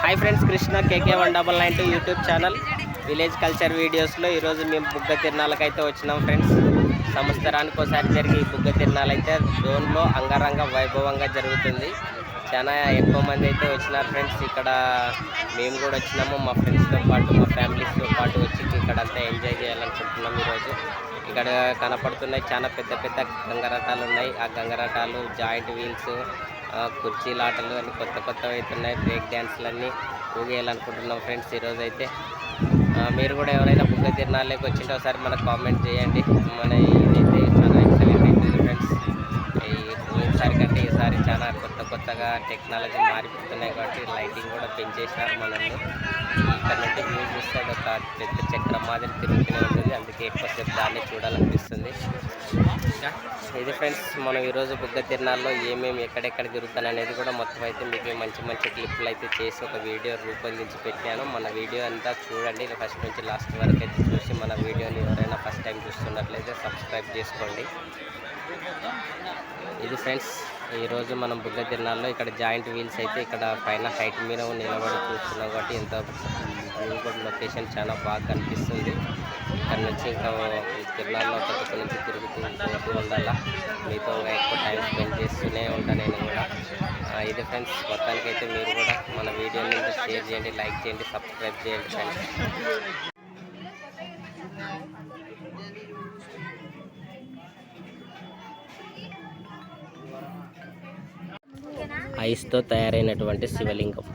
Hi friends, Krishna కేకే 1992 YouTube channel village culture వీడియోస్లో ఈరోజు మేము బుగ్గ తిరునాళ్ళకైతే వచ్చినాం ఫ్రెండ్స్. సంవత్సరానికి ఒకసారి జరిగే ఈ బుగ్గ తిరునాళ్ళు అయితే జోన్లో అంగరంగ వైభవంగా జరుగుతుంది. చాలా ఎక్కువ మంది అయితే వచ్చినారు ఫ్రెండ్స్. ఇక్కడ మేము కూడా వచ్చినాము, మా ఫ్రెండ్స్తో పాటు మా ఫ్యామిలీస్తో పాటు వచ్చి ఇక్కడ అంతా ఎంజాయ్ చేయాలనుకుంటున్నాం. ఈరోజు ఇక్కడ కనపడుతున్నాయి చాలా పెద్ద పెద్ద గంగరథాలు ఉన్నాయి. ఆ గంగరథాలు, జాయింట్ వీల్స్, కుర్చీలాటలు అన్ని కొత్త కొత్తవి అవుతున్నాయి. బ్రేక్ డ్యాన్స్లన్నీ ఊగేయాలనుకుంటున్నాం ఫ్రెండ్స్. ఈరోజు అయితే మీరు కూడా ఎవరైనా బుగ్గ తిరునాళ్ళకి వచ్చింటే ఒకసారి మనకు కామెంట్ చేయండి. మన ఇదైతే చాలా ఎక్సలెంట్ అవుతుంది ఫ్రెండ్స్. ఈసారి కంటే ఈసారి చాలా కొత్తగా టెక్నాలజీ మారిపోతున్నాయి కాబట్టి లైటింగ్ కూడా పెంచేసినారు మనల్ని. ఇక్కడ నుండి వ్యూ చూస్తే అది ఒక పెద్ద చక్రం మాదిరి తిరుగుతూనే ఉంటుంది, అందుకే ఎక్కువసేపు దాన్ని చూడాలనిపిస్తుంది. ఇది ఫ్రెండ్స్, మనం ఈరోజు బుగ్గ తిరునాళ్ళలో ఏమేమి ఎక్కడెక్కడ జరుగుతాను అనేది కూడా మొత్తం అయితే మీకు మంచి మంచి క్లిప్లు అయితే చేసి ఒక వీడియో రూపొందించి పెట్టాను. మన వీడియో అంతా చూడండి, ఫస్ట్ నుంచి లాస్ట్ వరకు అయితే చూసి మన వీడియోని ఎవరైనా ఫస్ట్ టైం చూస్తున్నట్లయితే సబ్స్క్రైబ్ చేసుకోండి. ఇది ఫ్రెండ్స్, ఈరోజు మనం బుగ్గ తిరునాళ్ళలో ఇక్కడ జాయింట్ వీల్స్ అయితే ఇక్కడ పైన హైట్ మీద నిలబడి చూస్తున్నాం కాబట్టి ఎంత లొకేషన్ చాలా బాగా కనిపిస్తుంది. ఇక్కడ నుంచి ఇంకా తిరునాళ్ళలో కొత్త నుంచి తిరుగుతూ ఉండాలా. మీతో ఎక్కువ టైం స్పెండ్ చేస్తూనే ఉంటాను నేను కూడా. ఇది ఫ్రెండ్స్, మొత్తానికైతే మీరు కూడా మన వీడియోని షేర్ చేయండి, లైక్ చేయండి, సబ్స్క్రైబ్ చేయండి ఫ్రెండ్స్. ఐస్తో తయారైనటువంటి శివలింగం.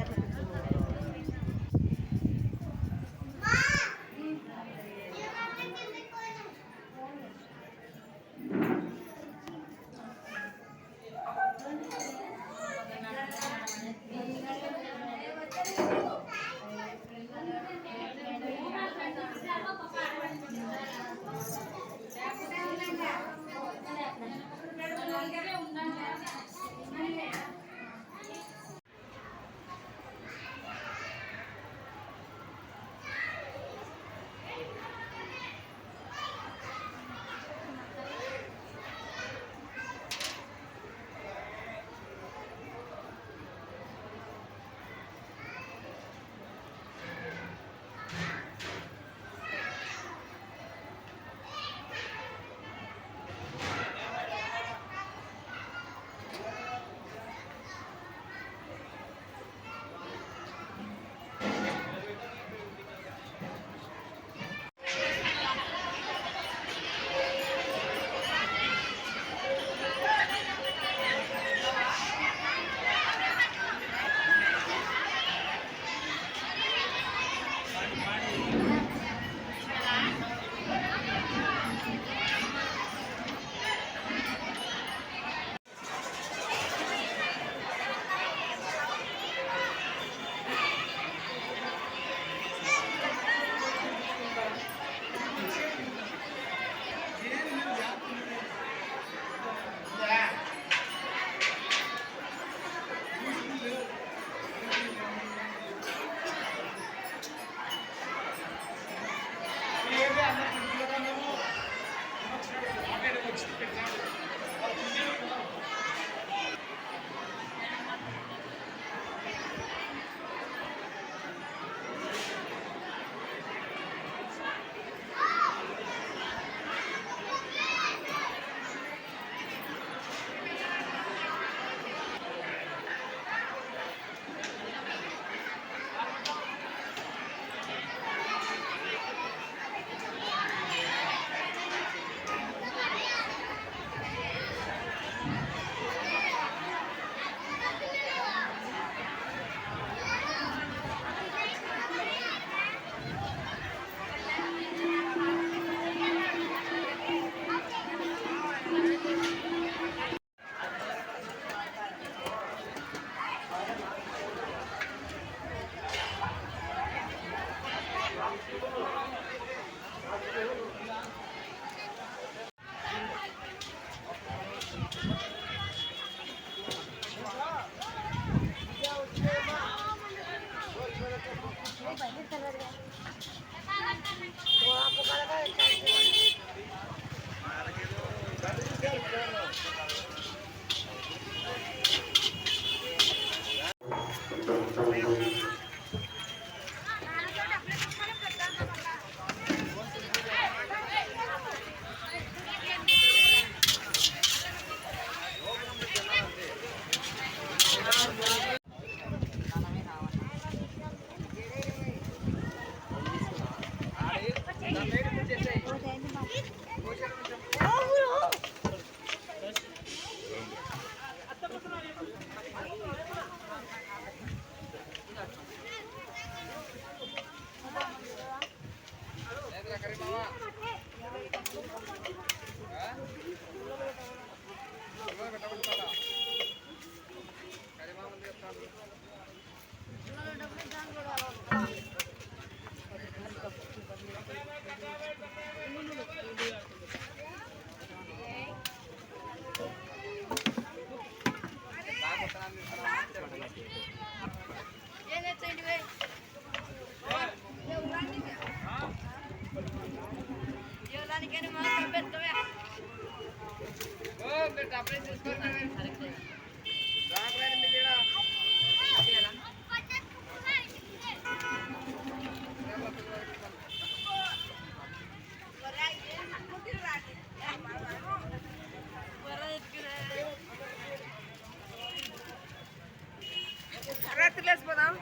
లేసిపోదాం